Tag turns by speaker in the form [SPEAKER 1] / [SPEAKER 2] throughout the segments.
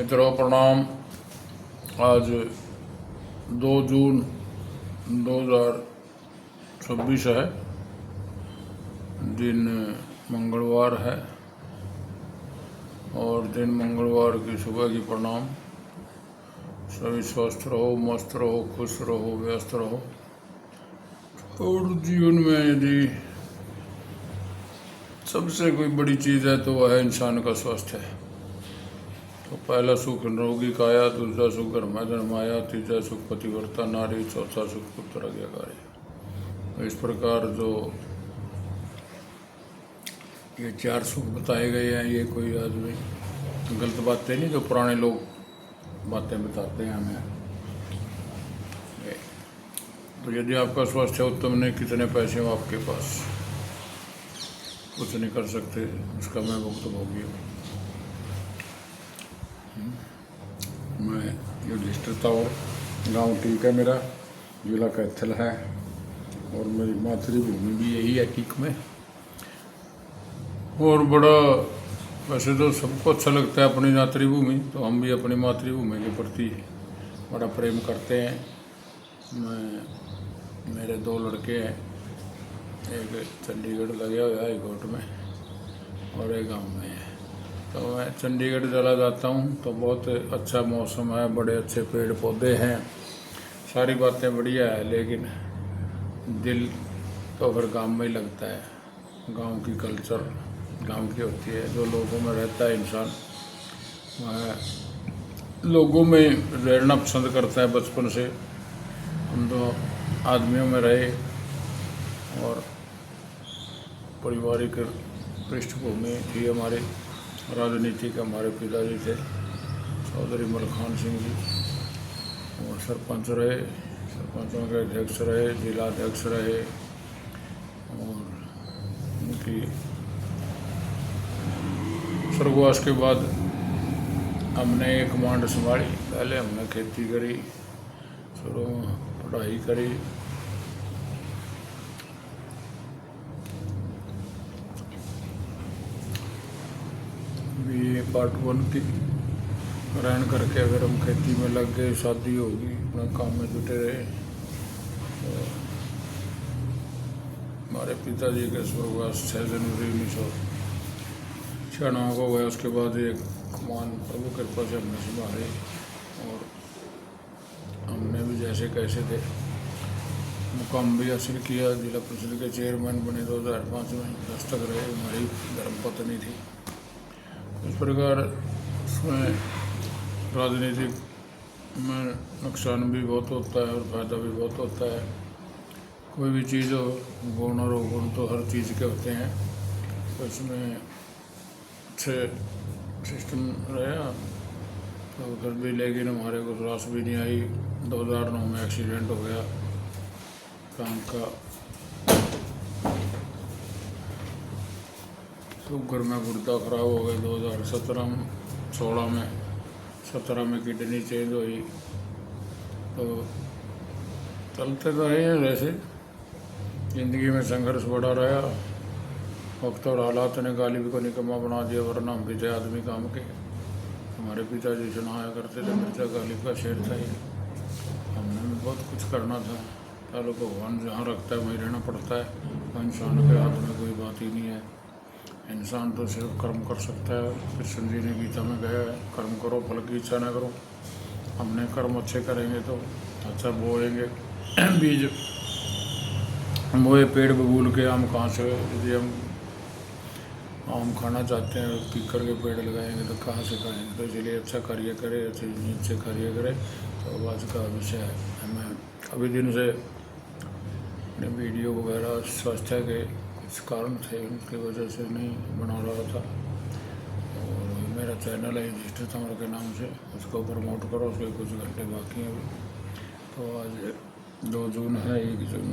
[SPEAKER 1] मित्रों प्रणाम। आज 2 जून 2026 है, दिन मंगलवार है और दिन मंगलवार की सुबह की प्रणाम। सभी स्वस्थ रहो, मस्त रहो, खुश रहो, व्यस्त रहो। और जीवन में यदि सबसे कोई बड़ी चीज़ है तो वह है इंसान का स्वास्थ्य है। तो पहला सुख निरोगी काया, दूसरा सुख घर में जन्माया, तीसरा सुख पतिव्रता नारी, चौथा सुख पुत्र आज्ञाकारी। तो इस प्रकार जो ये 4 सुख बताए गए हैं, ये कोई आदमी गलत बातें नहीं, जो पुराने लोग बातें बताते हैं हमें। तो यदि आपका स्वास्थ्य उत्तम नहीं, कितने पैसे हो आपके पास, कुछ नहीं कर सकते, उसका मैं भुक्तभोगी हूँ। मैं युधिष्ठिर हूँ, गाँव ठीक है मेरा, जिला कैथल है और मेरी मातृभूमि भी यही है टीक में। और बड़ा वैसे तो सबको अच्छा लगता है अपनी मातृभूमि, तो हम भी अपनी मातृभूमि के प्रति बड़ा प्रेम करते हैं। मेरे 2 लड़के हैं, एक चंडीगढ़ लगे हुआ है हाई कोर्ट में और एक गाँव में है। तो मैं चंडीगढ़ चला जाता हूँ तो बहुत अच्छा मौसम है, बड़े अच्छे पेड़ पौधे हैं, सारी बातें बढ़िया है, लेकिन दिल तो फिर गाँव में ही लगता है। गाँव की कल्चर गाँव की होती है, जो लोगों में रहता है इंसान, वह लोगों में रहना पसंद करता है। बचपन से हम तो आदमियों में रहे और पारिवारिक पृष्ठभूमि थी हमारी, राजनीतिक हमारे पिताजी थे चौधरी मलखान सिंह जी, और सरपंच रहे, सरपंचों के अध्यक्ष रहे, जिला अध्यक्ष रहे, और उनकी स्वर्गवास के बाद हमने एक कमांड संभाली। पहले हमने खेती करी, शुरू में पढ़ाई करी, BA पार्ट 1 की ग्रहण करके फिर हम खेती में लग गए। शादी होगी, अपने काम में जुटे रहे। तो हमारे पिताजी के स्वर्गवास 6 जनवरी 1996 को गए। उसके बाद एक कमान प्रभु कृपा से हमने संभाली और हमने भी जैसे कैसे थे मुकाम भी हासिल किया। जिला परिषद के चेयरमैन बने 2005 में, 10 तक रहे। हमारी धर्मपत्नी थी। इस प्रकार उसमें राजनीतिक में नुकसान भी बहुत होता है और फायदा भी बहुत होता है। कोई भी चीज़ हो, गुण और अवगुण तो हर चीज़ के होते हैं। तो इसमें अच्छे सिस्टम रहा तो उधर भी, लेकिन हमारे को रास भी नहीं आई। 2009 में एक्सीडेंट हो गया काम का, शुगर में गुर्दा खराब हो गया। 2017 में किडनी चेंज हुई। तो चलते तो रहे हैं, वैसे ज़िंदगी में संघर्ष बढ़ा रहा। वक्त और हालात ने गालिब को निकम्मा बना दिया, वरना हम भी थे आदमी काम के। हमारे पिताजी सुनाया करते थे, मिर्जा गालिब का शेर था ये। हमने भी बहुत कुछ करना था। चलो भगवान जहाँ रखता है वहीं रहना पड़ता है। इंसान के हाथ में कोई बात ही नहीं है। इंसान तो सिर्फ कर्म कर सकता है। कृष्ण जी ने गीता में कहा है, कर्म करो फल की इच्छा न करो। हमने कर्म अच्छे करेंगे तो अच्छा बोएंगे। बीज बोए पेड़ बबूल के आम कहाँ से? यदि हम आम खाना चाहते हैं, पीकर के पेड़ लगाएंगे तो कहाँ से खाएंगे? तो इसलिए अच्छा कार्य करें, अच्छी नींद से कार्य करें। तो आज का विषय है, मैं अभी दिन से अपने वीडियो वगैरह स्वास्थ्य के कुछ कारण थे, उनकी वजह से नहीं बना रहा था। और मेरा चैनल है युधिष्ठिर के नाम से, उसको प्रमोट करो, उसके कुछ घंटे बाकी हैं अभी। तो आज 2 जून है। 1 जून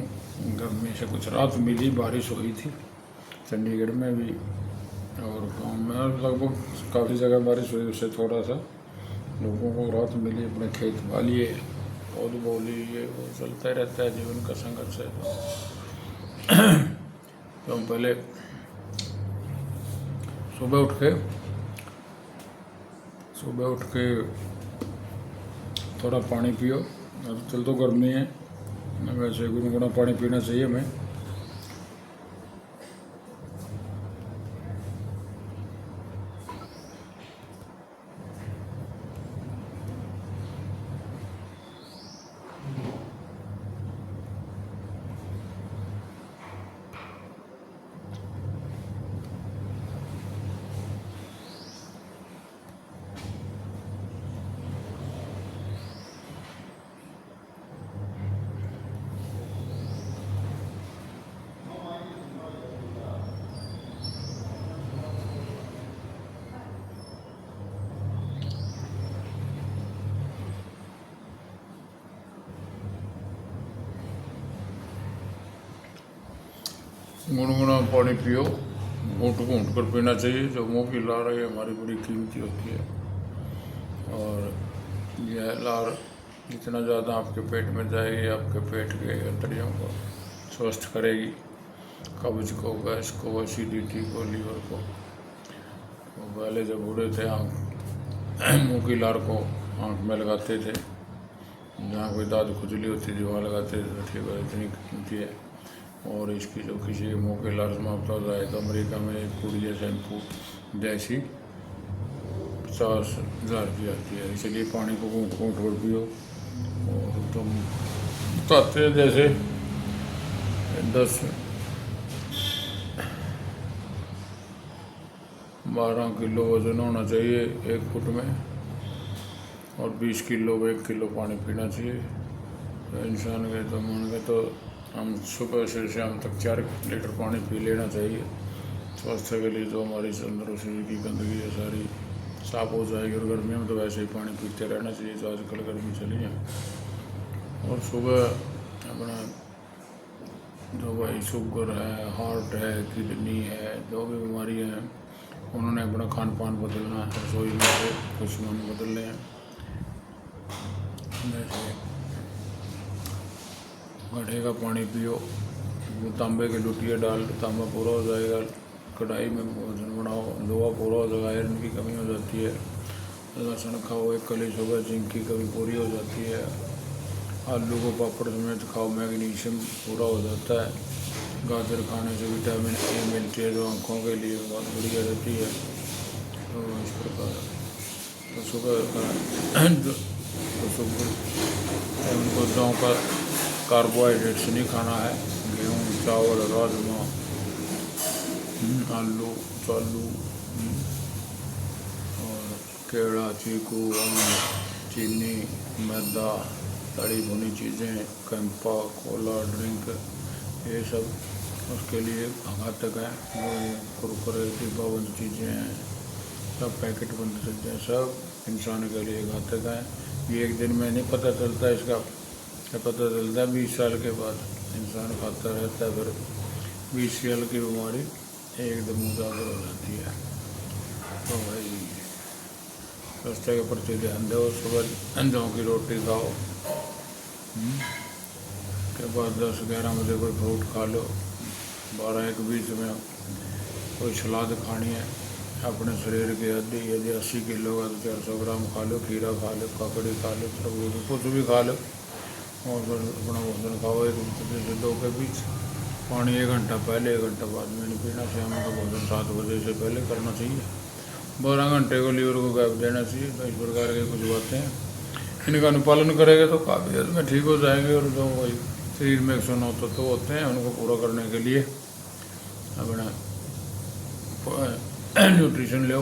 [SPEAKER 1] गर्मी से कुछ रात मिली, बारिश हुई थी चंडीगढ़ में भी और गाँव में लगभग काफ़ी जगह बारिश हुई। उससे थोड़ा सा लोगों को राहत मिली। अपने खेत वालिए, पौध बो लिए, वो चलता ही रहता है, जीवन का संघर्ष है। तो हम पहले सुबह उठ के सुबह उठ के थोड़ा पानी पियो। चल तो गर्मी है, वैसे गुनगुना पानी पीना चाहिए हमें। गुनगुना पानी पियो, घूंट घूंट कर पीना चाहिए। जो मुंह की लार है हमारी बड़ी कीमती होती है, और यह लार जितना ज़्यादा आपके पेट में जाएगी आपके पेट के अंतड़ियों को स्वस्थ करेगी, कब्ज को, गैस को, एसिडिटी को, लीवर को। तो पहले जब बूढ़े थे मुंह की लार को आँख में लगाते थे, जहाँ कोई दाद खुजली होती थी वहाँ लगाते थे तो ठीक है, इतनी कीमती है। और इसकी जो किसी के मुँह की लार समाप्त हो जाए तो अमेरिका में एक पुड़िया शैम्पू जैसी 50,000 की आती है। इसलिए पानी को घूंट घूंट कर पियो। और तुम कहते हैं जैसे 10-12 किलो वजन होना चाहिए 1 फुट में, और 20 किलो 1 किलो पानी पीना चाहिए। तो इंसान के तो मन के तो हम सुबह से शाम तक 4 लीटर पानी पी लेना चाहिए। स्वास्थ्य के लिए जो हमारी अंदर शरीर की गंदगी है सारी साफ हो जाएगी। और गर्मियों में तो वैसे ही पानी पीते रहना चाहिए, जो आजकल गर्मी चली है। और सुबह अपना जो भाई शुगर है, हार्ट है, किडनी है, जो भी बीमारी है उन्होंने अपना खान पान बदलना है, रसोई में से कुछ मन बदलने हैं। जैसे गड्ढे का पानी पियो, वो तांबे की लुटिया डाल, तांबा पूरा हो जाएगा। कढ़ाई में भोजन बनाओ, लोहा पूरा हो जाएगा, आयरन की कमी हो जाती है। लहसुन खाओ 1 कली सुबह, जिंक की कमी पूरी हो जाती है। आलू को पापड़ समेत खाओ, मैग्नीशियम पूरा हो जाता है। गाजर खाने से विटामिन ए मिलती है, जो आँखों के लिए बहुत बढ़िया रहती है। तो इस प्रकार तो सुबह उनको गाँव का कार्बोहाइड्रेट्स नहीं खाना है, गेहूँ, चावल, राजमा, आलू, चालू, और केला, चीकू, आम, चीनी, मैदा, तली भुनी चीज़ें, कैंपा, कोला ड्रिंक, ये सब उसके लिए घातक है। जो कुरकुरे डिब्बाबंद चीज़ें हैं, सब पैकेट बंद चीज़ें, सब इंसान के लिए घातक हैं। ये एक दिन में नहीं पता चलता, इसका पता चलता है 20 साल के बाद। इंसान खाता रहता है, फिर 20 साल की बीमारी एकदम उजागर हो जाती है। तो भाई स्वास्थ्य के प्रति ध्यान दो। सुबह जौ की रोटी खाओ, के बाद 10-11 बजे कोई फ्रूट खा लो। 12-1 के बीच में कोई सलाद खानी है। अपने शरीर के यदि 80 किलो का तो 400 ग्राम खा लो, खीरा खा लो, ककड़ी खा लो, तरबूज कुछ भी खा लो। और फिर अपना भोजन खाओ 1 बजे से 2 के बीच। पानी 1 घंटा पहले 1 घंटा बाद में नहीं पीना। शाम का भोजन 7 बजे से पहले करना चाहिए। 12 घंटे को लीवर को गैप देना चाहिए। तो इस प्रकार की कुछ बातें हैं, इनका अनुपालन करेंगे तो काफ़ी हद में ठीक हो जाएंगे। और जो वही शरीर में 109 तत्व होते हैं उनको पूरा करने के लिए अपना न्यूट्रिशन लो,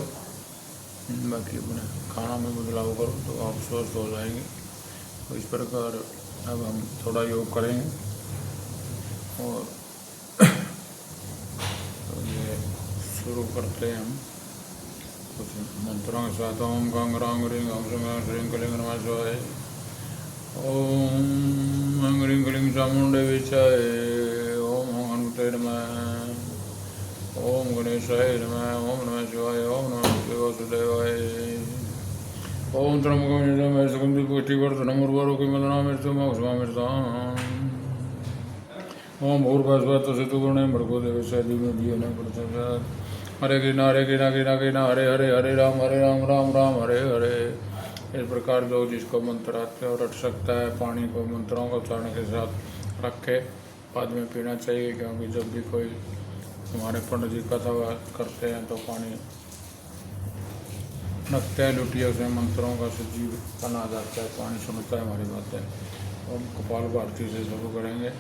[SPEAKER 1] बाकी अपने खाना में बदलाव करो तो आप स्वस्थ हो जाएंगे। तो इस प्रकार अब हम थोड़ा योग करेंगे। और तो ये शुरू करते हैं हम कुछ मंत्रों के साथ। ओम गंग रांग रिंग ओम श्रीं कलिंग नमः शिवाय। ओम ह्रीं क्लीं चामुंडे विचाय। ओम हनुमते नमः। ओम गणेशाय नमः। ओम नमः शिवाय। ओम नमः वासुदेवाय। ओम त्र्यंबकं सुगंधि पुष्टिवर्धनम् उर्वारुकं मृत्युमोक्षमामृताम्। ओम भूर्भुवस्सुः तत्सवितुर्वरेण्यं भर्गो देवस्य धीमहि धियो न प्रचोदयात्। हरे कृष्णा कृष्णा कृष्णा हरे हरे, हरे राम राम राम हरे हरे। इस प्रकार जो जिसको मंत्र आते हो रट सकता है, पानी को मंत्रों को उच्चारण के साथ रख के बाद में पीना चाहिए, क्योंकि जब भी कोई हमारे पंडित जी कथा करते हैं तो पानी रखते हैं लुटिया से, मंत्रों का सजीव बना जाता है, पानी सुनता है हमारी बातें। हम कपाल भारती से शुरू करेंगे।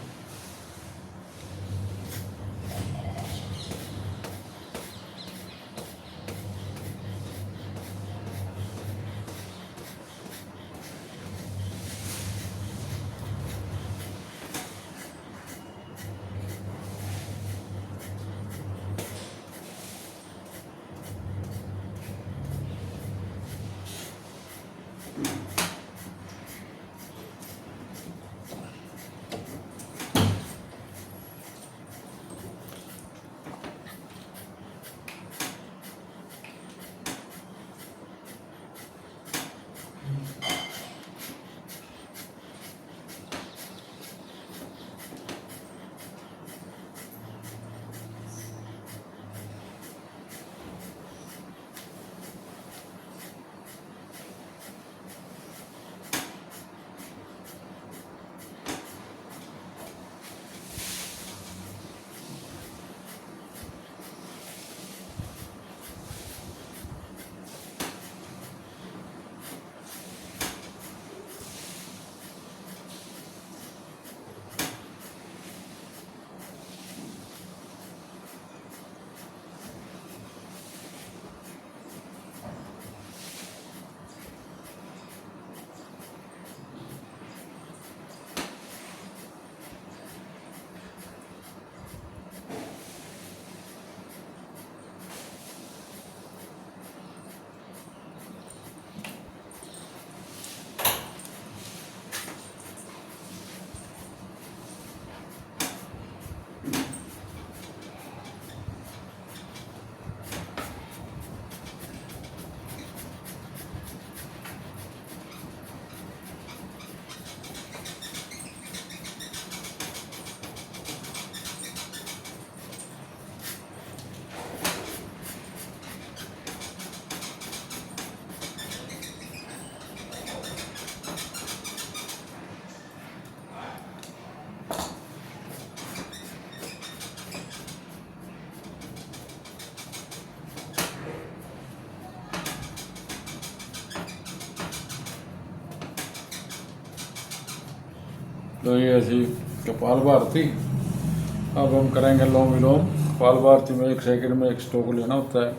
[SPEAKER 1] तो ये ऐसी कपाल भारती। अब हम करेंगे लोम विलोम। कपाल भारती में 1 सेकंड में 1 स्ट्रोक लेना होता है,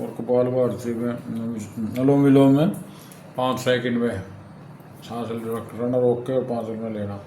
[SPEAKER 1] और कपाल भारती में अनुलोम विलोम में 5 सेकंड में सांस रखना, रोक के और 5 सेकंड में लेना।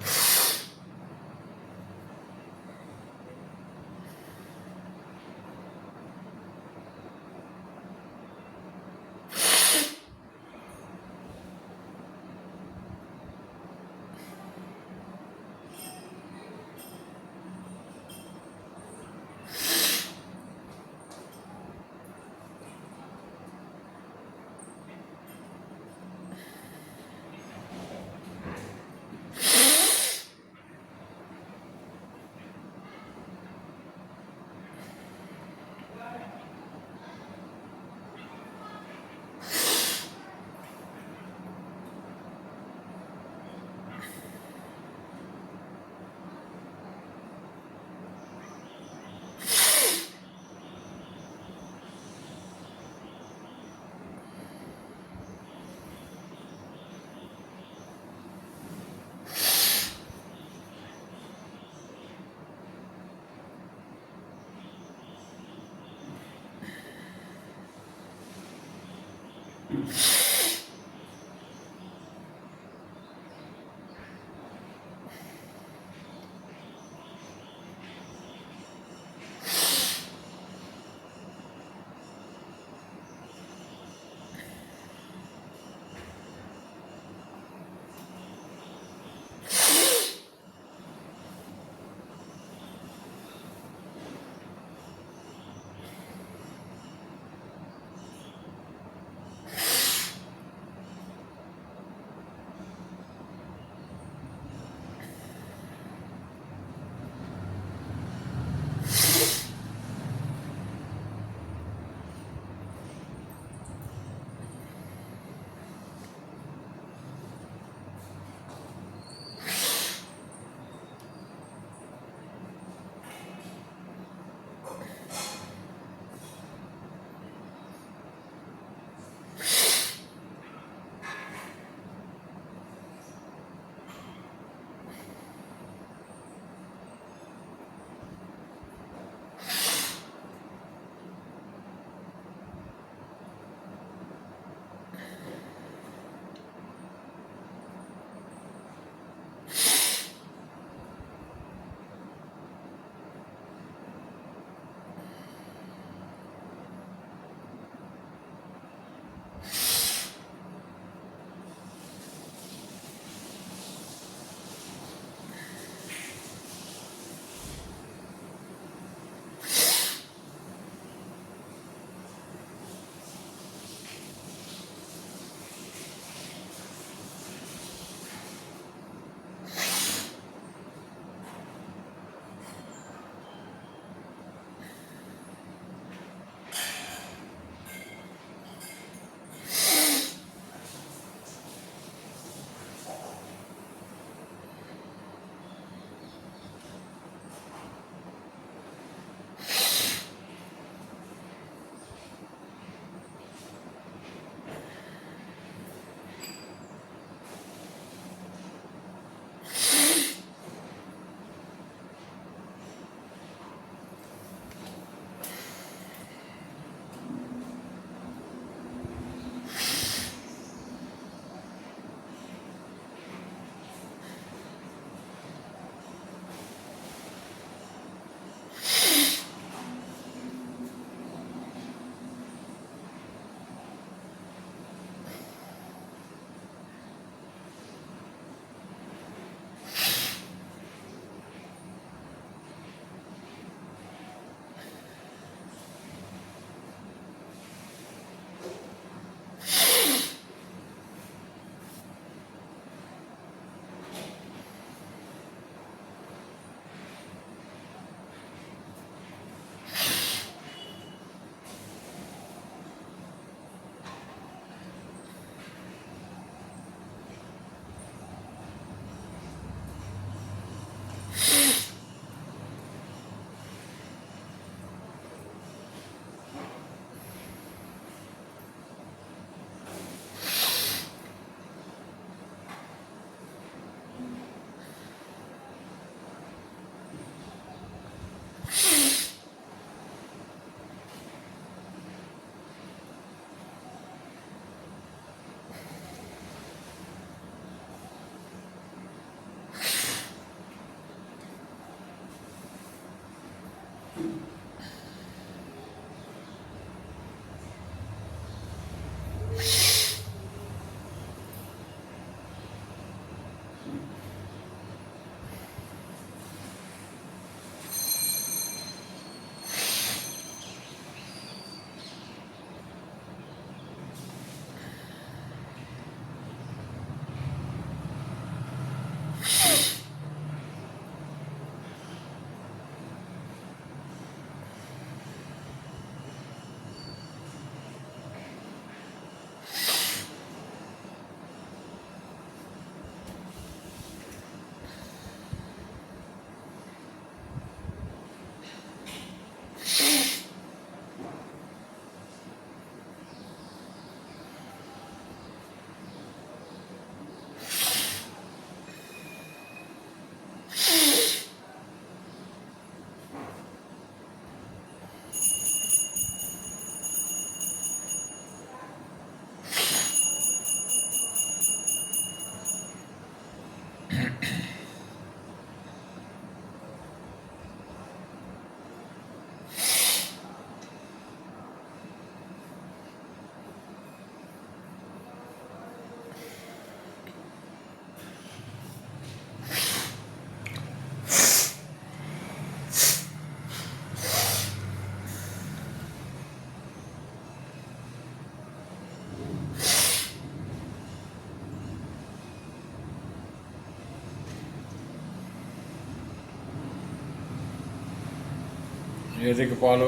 [SPEAKER 1] ये थे कपाल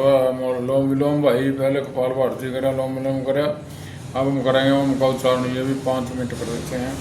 [SPEAKER 1] लोम विलोम भाई, पहले कपाल भारती करा, लोम विलोम करा। अब हम करेंगे ओम का उच्चारण, ये भी 5 मिनट कर देते हैं।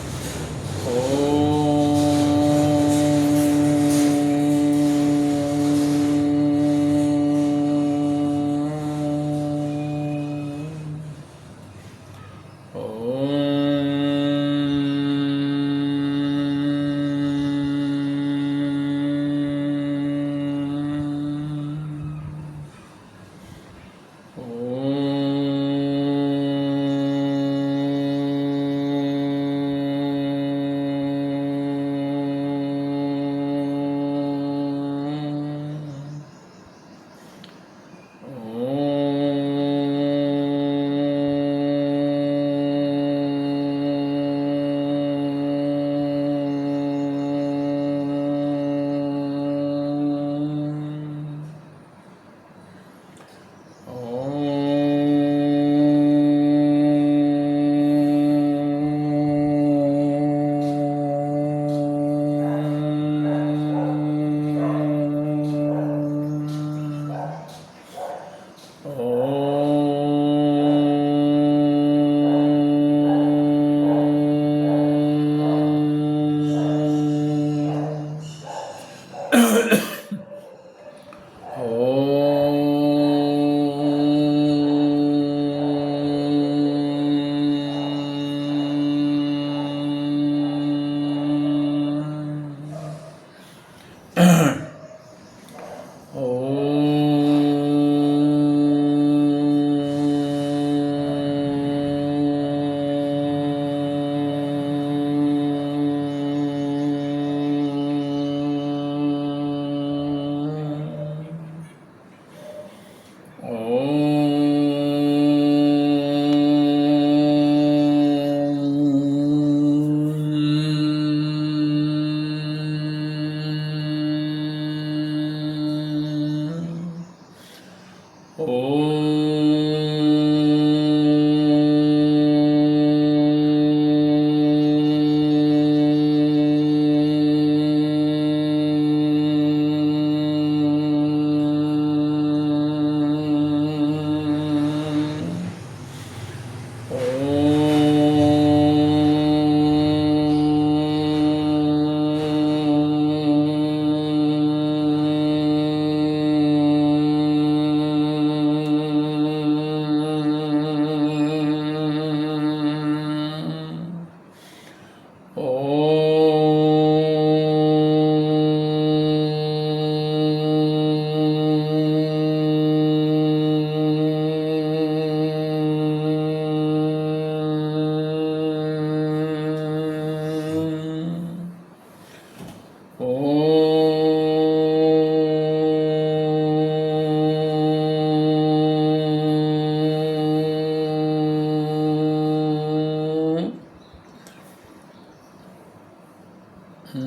[SPEAKER 1] तो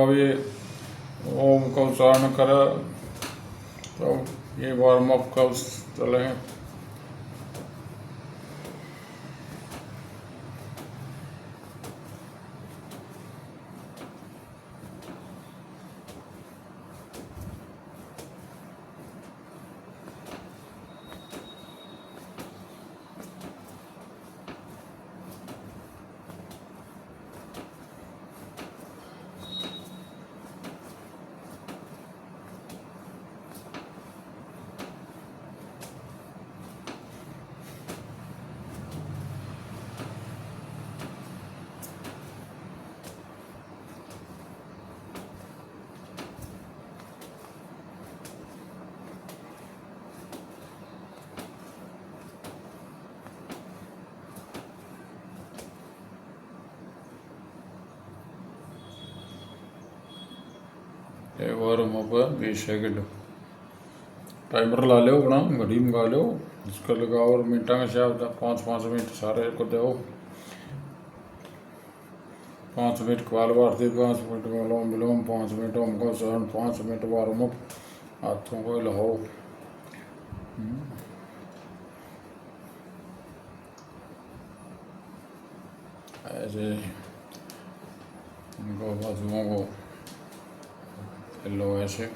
[SPEAKER 1] अब ये ओम का उच्चारण करा तो ये वार्म अप का चले। वार्म अप 20 सेकंड टाइमर ला लो अपना, घड़ी मंगा लो, इसका लगाओ और मिनटा में शायद 5-5 मिनट सारे को दो। 5 मिनट कपाल भारती, 5 मिनट अनुलोम विलोम, 5 मिनट ओम का उच्चारण, 5 मिनट वार्म अप, हाथों को हिलाओ। ऐसे इनको बाजुओं को हिलो ऐसे।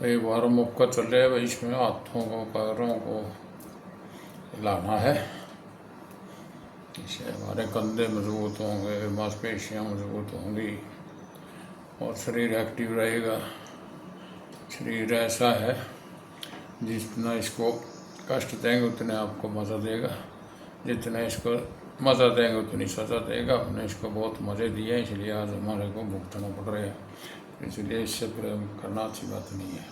[SPEAKER 1] भाई वार्म अप का चल रहा है भाई, इसमें हाथों को पैरों को हिलाना है, इससे हमारे कंधे मजबूत होंगे, मांसपेशियाँ मजबूत होंगी और शरीर एक्टिव रहेगा। शरीर ऐसा है जितना इसको कष्ट देंगे उतने आपको मज़ा देगा, जितना इसको मज़ा देंगे उतनी सज़ा देगा। हमने इसको बहुत मज़े दिए, इसलिए आज हमारे को भुगतना पड़ रहा है, इसलिए इससे प्रेम करना अच्छी बात नहीं है।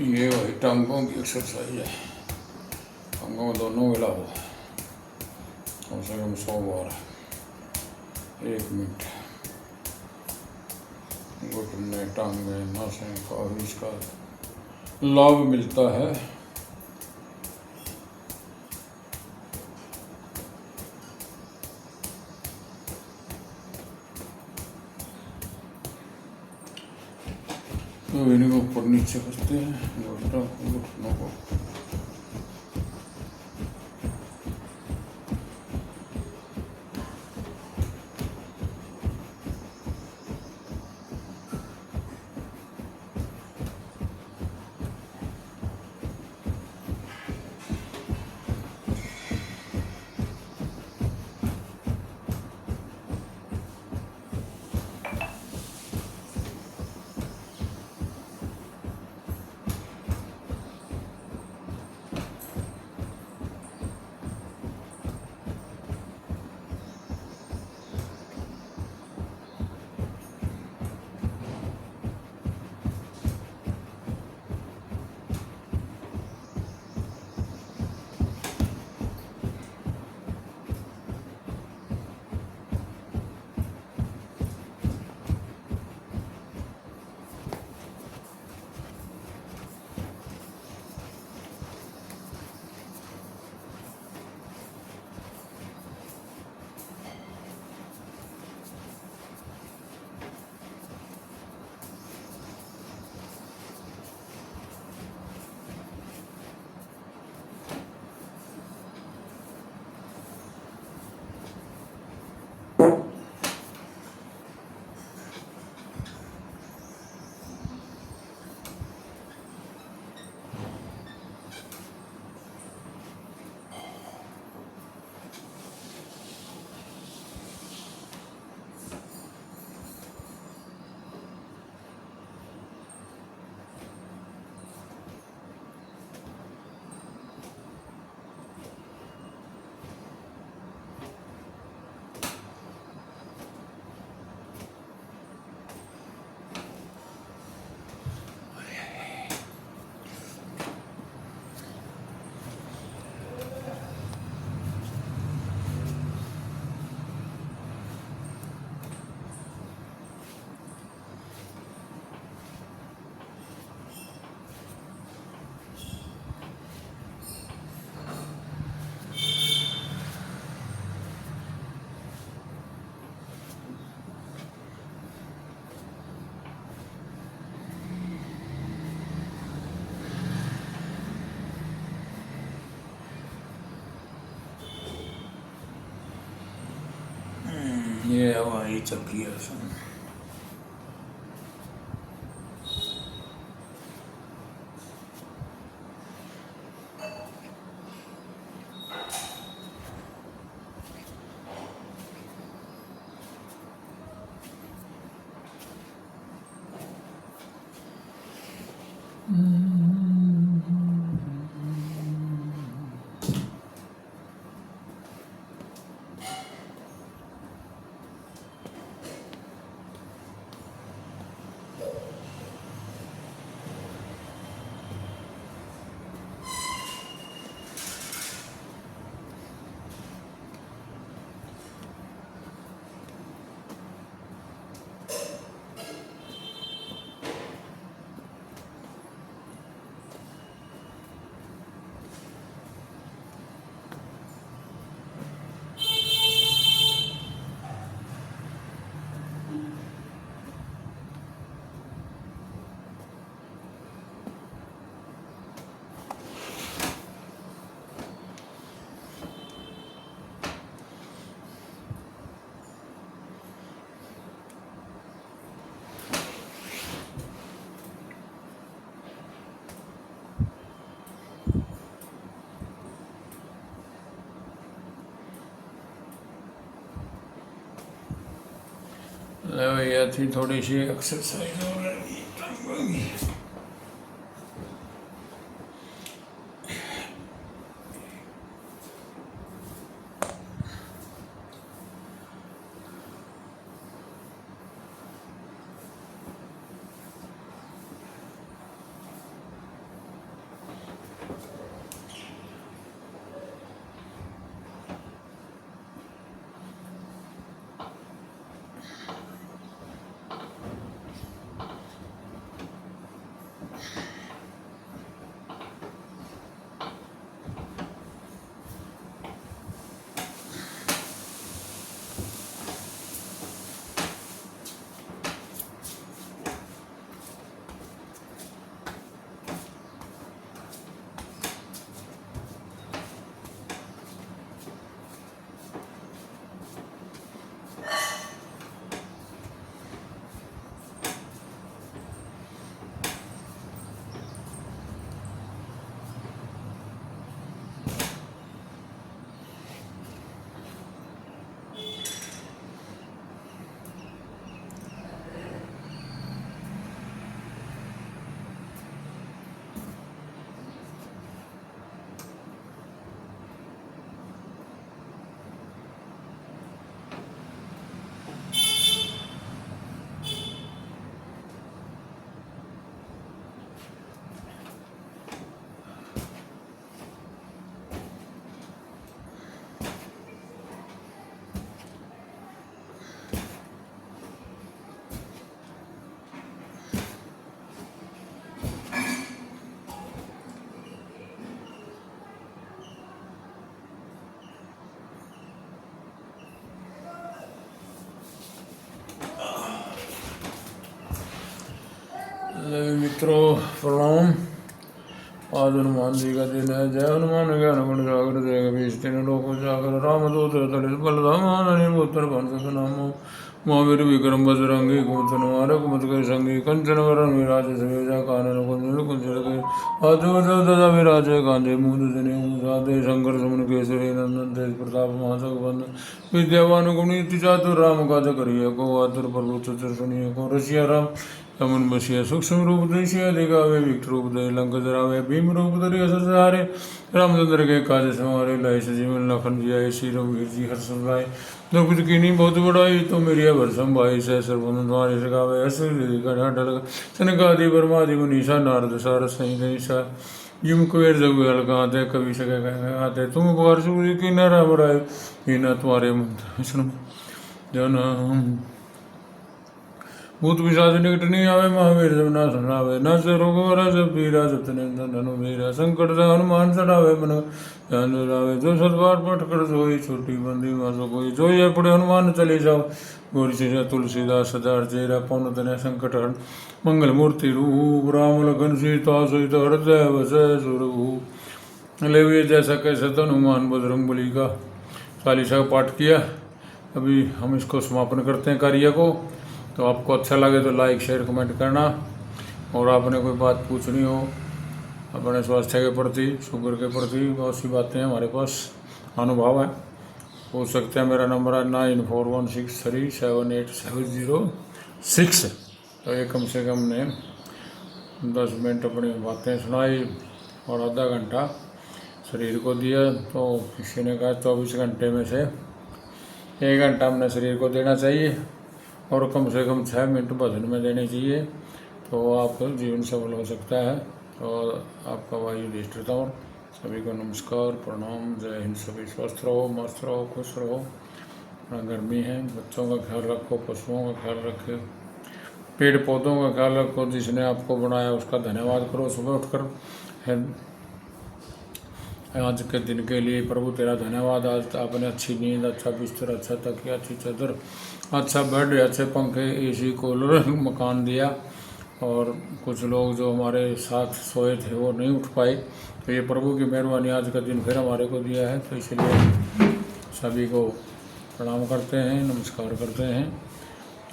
[SPEAKER 1] ये वही टांगों की एक्सरसाइज है, टांगों में दोनों मिलाओ कम से कम 100 बार, 1 मिनट। घुटने, टांगे, नसें, काफी इसका लाभ मिलता है। तो इनको ऊपर नीचे करते हैं घुटनों को। ये हमारी चक्की है। भैया थी थोड़ी सी एक्सरसाइज हो रही। मित्रों प्रणाम। आज हनुमान जी का दिन है। जय हनुमान ज्ञान गुण सागर जय कपीश तीनों लोक उजागर रामदूत अतुलित बलधाम पुत्र पवन नामो महावीर विक्रम बजरंगी कुमत निवार कुमत के संगी कंचन वरण विराज सवेजा कानन कुंजल के हाथ विराज कांधे मूंद जने साधे शंकर सुमन केसरी नंदन तेज प्रताप महाजग बंद विद्यावान गुणित चातुर राम काज करिए को आतुर प्रभु चतुर सुनिए को रसिया राम तमन बसिया सूक्ष्म रूप दृश्य दिखावे विकट रूप दे लंक जरावे भीम रूप धरि असर सहारे रामचंद्र के काज संवारे लाए सजीवन लखन जियाए श्री रघुवीर जी हर्ष लाए द्रौपदी की नी बहुत बड़ाई तो मेरी भरसम भाई सहस्र बंधन तुम्हारे सगावे हसल सनकादि ब्रह्मादि मुनीषा नारद सारद सहित निशा जिम कुबेर जगुल गाते कवि सके गाते तुम पुकार सूर्य की न राम राय ही न तुम्हारे मंत्र जन भूत पिशाच निकट नहीं आवे महावीर जब ना सुनावे न से रोग वरा सब पीरा सतने धनु मेरा संकट से हनुमान चढ़ावे मन ध्यान लावे जो सतबार पठ कर सोई छोटी बंदी मासो कोई जो ये पड़े हनुमान चले जाओ गौरी से तुलसीदास सदार चेरा पौन तने संकट हर मंगल मूर्ति रूप राम लखन सीता सहित हृदय वसै सुरभूप ले जैसा कैसे तो हनुमान बजरंग बली का चालीसा पाठ किया। अभी हम इसको समापन करते हैं कार्य को। तो आपको अच्छा लगे तो लाइक शेयर कमेंट करना, और आपने कोई बात पूछनी हो अपने स्वास्थ्य के प्रति शुगर के प्रति बहुत सी बातें हमारे पास अनुभव है, पूछ सकते हैं। मेरा नंबर है 9416378706। तो ये कम से कम ने 10 मिनट अपनी बातें सुनाई और आधा घंटा शरीर को दिया। तो किसी ने कहा 24 घंटे में से 1 घंटा हमने शरीर को देना चाहिए और कम से कम 6 मिनट भजन में देने चाहिए, तो आपका जीवन सफल हो सकता है। और आपका वायु अधिष्ठाता हूँ। सभी को नमस्कार प्रणाम, जय हिंद। सभी स्वस्थ रहो, मस्त रहो, खुश रहो। अपना गर्मी है, बच्चों का ख्याल रखो, पशुओं का ख्याल रखो, पेड़ पौधों का ख्याल रखो। जिसने आपको बनाया उसका धन्यवाद करो सुबह उठकर। आज के दिन के लिए प्रभु तेरा धन्यवाद। आज आपने अच्छी नींद, अच्छा बिस्तर, अच्छा तकिया, अच्छी चादर, अच्छा बेड, अच्छे पंखे, एसी, कूलर, मकान दिया। और कुछ लोग जो हमारे साथ सोए थे वो नहीं उठ पाए, तो ये प्रभु की मेहरबानी आज का दिन फिर हमारे को दिया है। तो इसलिए सभी को प्रणाम करते हैं, नमस्कार करते हैं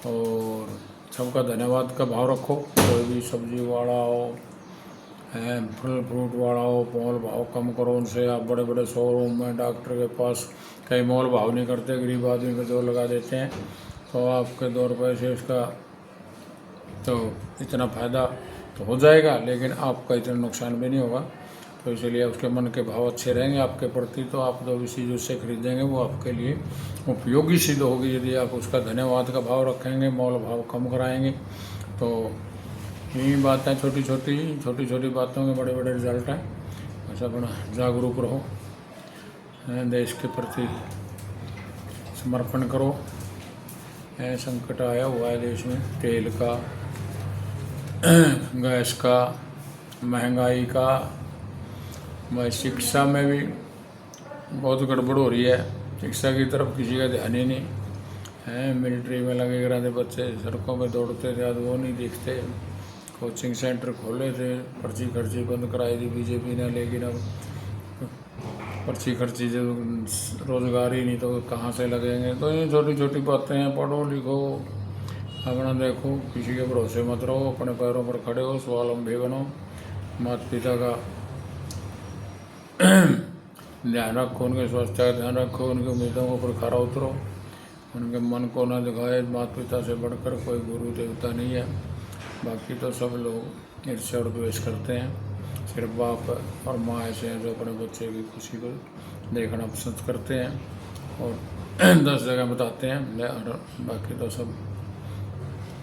[SPEAKER 1] और सबका धन्यवाद का भाव रखो। कोई भी सब्जी वाला हो, फल फ्रूट वाला हो, मोल भाव कम करो उनसे। आप बड़े बड़े शोरूम में, डॉक्टर के पास कई मोल भाव नहीं करते, गरीब आदमी को जोर लगा देते हैं। तो आपके 2 रुपये से इसका तो इतना फ़ायदा तो हो जाएगा, लेकिन आपका इतना नुकसान भी नहीं होगा। तो इसलिए उसके मन के भाव अच्छे रहेंगे आपके प्रति, तो आप जो भी चीज़ उससे खरीदेंगे वो आपके लिए उपयोगी सिद्ध होगी। यदि आप उसका धन्यवाद का भाव रखेंगे, मोल भाव कम कराएंगे, तो यही बात है। छोटी छोटी बातों में बड़े बड़े रिजल्ट हैं। बस अपना जागरूक रहो, देश के प्रति समर्पण करो। संकट आया हुआ है देश में, तेल का, गैस का, महंगाई का, शिक्षा में भी बहुत गड़बड़ हो रही है। शिक्षा की तरफ किसी का ध्यान ही नहीं है। मिलिट्री में लगे रहते बच्चे, सड़कों पे दौड़ते थे, आज वो नहीं दिखते। कोचिंग सेंटर खोले थे, पर्ची खर्ची बंद कराई थी बीजेपी ने, लेकिन अब पर्ची खर्ची जो रोजगार ही नहीं तो कहाँ से लगेंगे। तो ये छोटी छोटी बातें हैं। पढ़ो लिखो, अपना देखो, किसी के भरोसे मत रहो, अपने पैरों पर खड़े हो, स्वावलंबी बनो, माता पिता का ध्यान रखो, उनके स्वास्थ्य का ध्यान रखो, उनकी उम्मीदों के ऊपर खरा उतरो, उनके मन को न दिखाए। माता पिता से बढ़कर कोई गुरु देवता नहीं है। बाकी तो सब लोग ईर्ष्या और द्वेष करते हैं। सिर्फ बाप और माँ ऐसे हैं जो अपने बच्चे की खुशी को देखना पसंद करते हैं और 10 जगह बताते हैं, और बाकी तो सब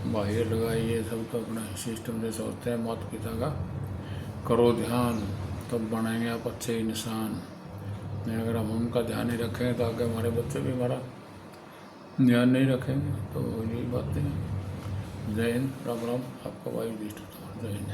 [SPEAKER 1] बाहर लगाइए। सब तो अपना सिस्टम से सोचते हैं। माता पिता का करो ध्यान, तब तो बनाएंगे आप अच्छे इंसान। अगर हम उनका ध्यान नहीं रखेंगे तो आगे हमारे बच्चे भी हमारा ध्यान नहीं रखेंगे। तो यही बातें हैं। जय हिंद, राम राम। आपका वायु अधिष्ठाता। जय हिंद।